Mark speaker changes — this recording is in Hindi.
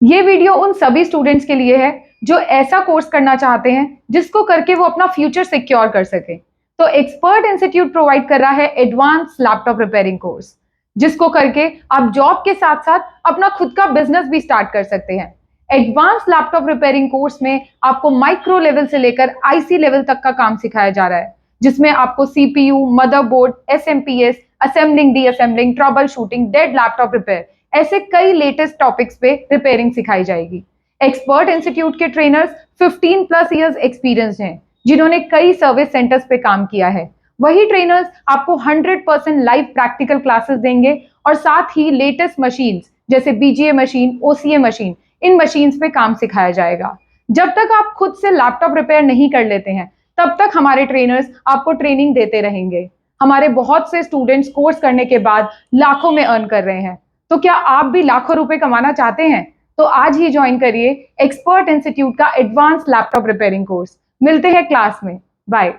Speaker 1: ये वीडियो उन सभी स्टूडेंट्स के लिए है जो ऐसा कोर्स करना चाहते हैं जिसको करके वो अपना फ्यूचर सिक्योर कर सके। तो एक्सपर्ट इंस्टीट्यूट प्रोवाइड कर रहा है एडवांस लैपटॉप रिपेयरिंग कोर्स, जिसको करके आप जॉब के साथ साथ अपना खुद का बिजनेस भी स्टार्ट कर सकते हैं। एडवांस लैपटॉप रिपेयरिंग कोर्स में आपको माइक्रो लेवल से लेकर आईसी लेवल तक का काम सिखाया जा रहा है, जिसमें आपको CPU, motherboard, SMPS, assembling, disassembling, troubleshooting, dead laptop repair, ऐसे कई लेटेस्ट टॉपिक्स पे रिपेयरिंग सिखाई जाएगी। एक्सपर्ट इंस्टीट्यूट के ट्रेनर्स 15 प्लस इयर्स एक्सपीरियंस हैं, जिन्होंने कई सर्विस सेंटर्स पे काम किया है। वही ट्रेनर्स आपको 100% लाइव प्रैक्टिकल क्लासेस देंगे और साथ ही लेटेस्ट मशीन्स जैसे बीजीए मशीन, ओसीए मशीन, इन मशीन्स पे काम सिखाया जाएगा। जब तक आप खुद से लैपटॉप रिपेयर नहीं कर लेते हैं, तब तक हमारे ट्रेनर्स आपको ट्रेनिंग देते रहेंगे। हमारे बहुत से स्टूडेंट्स कोर्स करने के बाद लाखों में अर्न कर रहे हैं। तो क्या आप भी लाखों रुपए कमाना चाहते हैं? तो आज ही ज्वाइन करिए एक्सपर्ट इंस्टीट्यूट का एडवांस लैपटॉप रिपेयरिंग कोर्स। मिलते हैं क्लास में। बाय।